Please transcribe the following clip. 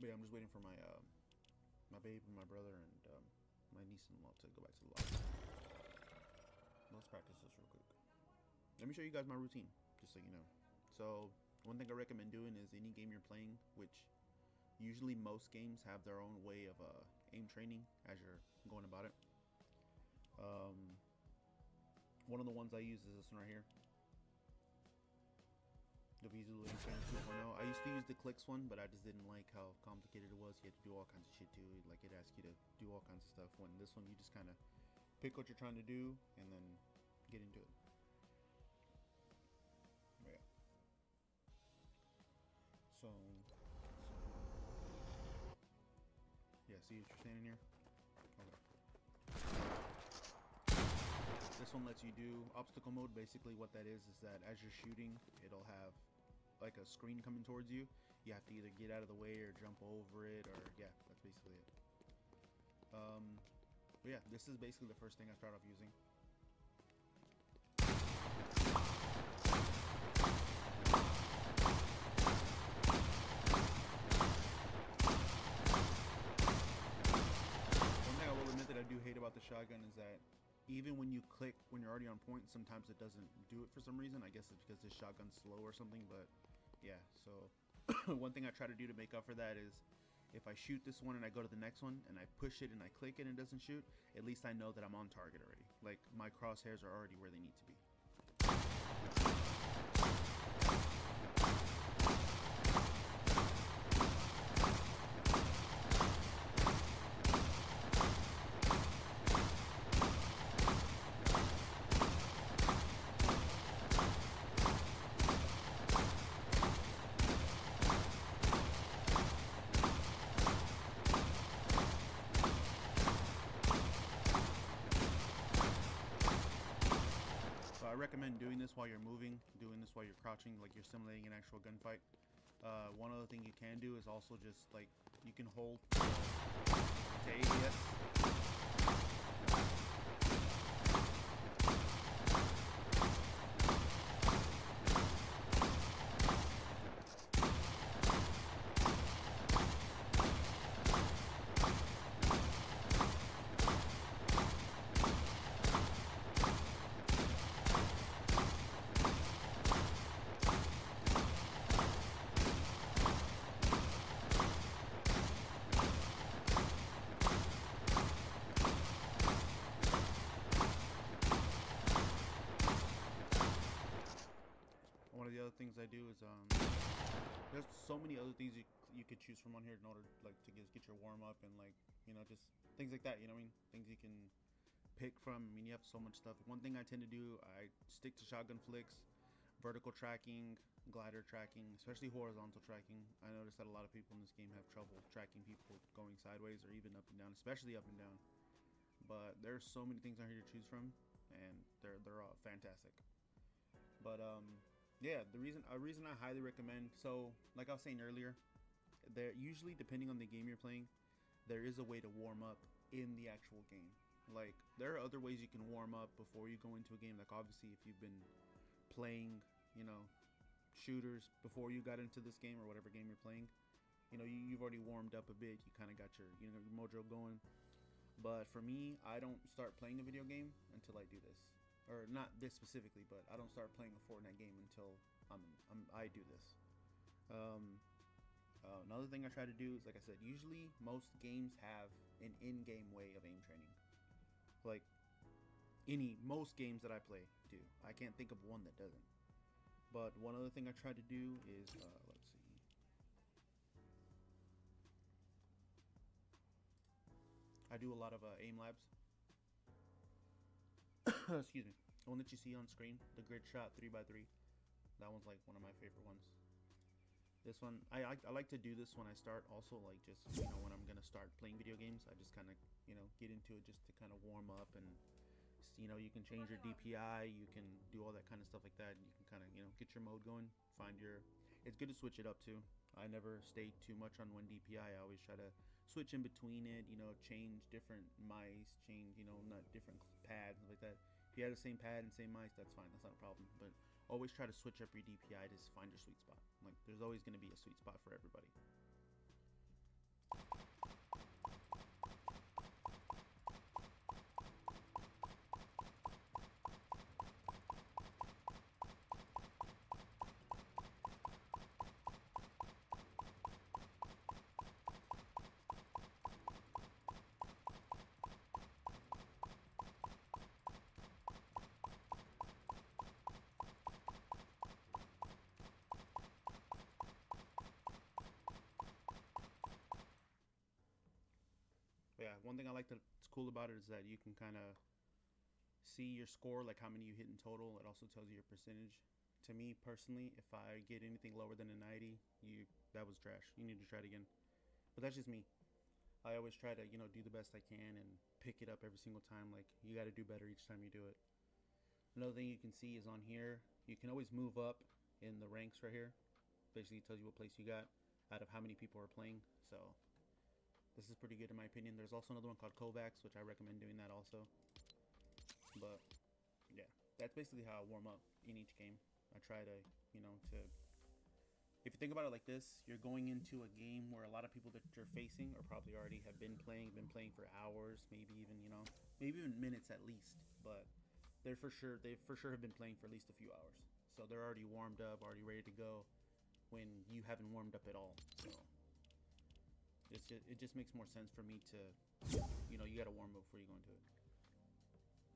But yeah, I'm just waiting for my babe and my brother and my niece-in-law to go back to the lobby. Let's practice this real quick. Let me show you guys my routine, just so you know. So one thing I recommend doing is any game you're playing, which usually most games have their own way of aim training as you're going about it. One of the ones I use is this one right here. The Visual Aim Trainer 2.0. I used to use the clicks one, but I just didn't like how complicated it was. You had to do all kinds of shit too. Like it asks you to do all kinds of stuff. When this one, you just kind of pick what you're trying to do and then get into it. But yeah. So yeah, see what you're standing here? Okay. This one lets you do obstacle mode. Basically what that is that as you're shooting, it'll have like a screen coming towards you. You have to either get out of the way or jump over it, or yeah, that's basically it. But yeah, this is basically the first thing I start off using. One thing I will admit that I do hate about the shotgun is that even when you click when you're already on point, sometimes it doesn't do it for some reason. I guess it's because this shotgun's slow or something, but yeah. So one thing I try to do to make up for that is if I shoot this one and I go to the next one and I push it and I click it and it doesn't shoot, at least I know that I'm on target already. Like my crosshairs are already where they need to be. So I recommend doing this while you're moving, doing this while you're crouching, like you're simulating an actual gunfight. One other thing you can do is also just like you can hold to ADS. One of the other things I do is there's so many other things you could choose from on here in order like to get your warm up and like, you know, just things like that, you know what I mean? Things you can pick from. I mean, you have so much stuff. One thing I tend to do, I stick to shotgun flicks, vertical tracking, glider tracking, especially horizontal tracking. I noticed that a lot of people in this game have trouble tracking people going sideways or even up and down, especially up and down. But there's so many things on here to choose from, and they're all fantastic. But yeah, the reason I highly recommend, so like I was saying earlier, there usually, depending on the game you're playing, there is a way to warm up in the actual game. Like there are other ways you can warm up before you go into a game. Like obviously if you've been playing, you know, shooters before you got into this game or whatever game you're playing, you know, you've already warmed up a bit. You kind of got your, you know, your mojo going. But for me, I don't start playing a video game until I do this, or not this specifically, but I don't start playing a Fortnite game until I do this. Another thing I try to do is, like I said, usually most games have an in-game way of aim training. Like most games that I play do. I can't think of one that doesn't. But one other thing I try to do is, let's see. I do a lot of aim labs. Excuse me. The one that you see on screen, the grid shot 3x3. That one's like one of my favorite ones. This one, I like to do this when I start. Also, like just, you know, when I'm gonna start playing video games, I just kind of, you know, get into it just to kind of warm up. And you know, you can change your DPI, you can do all that kind of stuff like that. And you can kind of, you know, get your mode going. Find your. It's good to switch it up too. I never stay too much on one DPI. I always try to switch in between it. You know, change different mice, change, you know, not different pads like that. If you have the same pad and same mice, that's fine. That's not a problem. But always try to switch up your DPI to find your sweet spot. Like there's always going to be a sweet spot for everybody. But yeah, one thing I like that's cool about it is that you can kind of see your score, like how many you hit in total. It also tells you your percentage. To me personally, if I get anything lower than a 90, you that was trash. You need to try it again. But that's just me. I always try to, do the best I can and pick it up every single time. Like, you got to do better each time you do it. Another thing you can see is on here, you can always move up in the ranks right here. Basically, it tells you what place you got out of how many people are playing. So, this is pretty good in my opinion. There's also another one called Kovacs, which I recommend doing that also. But, yeah, that's basically how I warm up in each game. I try to, to if you think about it like this, you're going into a game where a lot of people that you're facing are probably already have been playing for hours, maybe even, maybe even minutes at least. But they for sure have been playing for at least a few hours. So they're already warmed up, already ready to go when you haven't warmed up at all. So it just makes more sense for me to, you got to warm up before you go into it.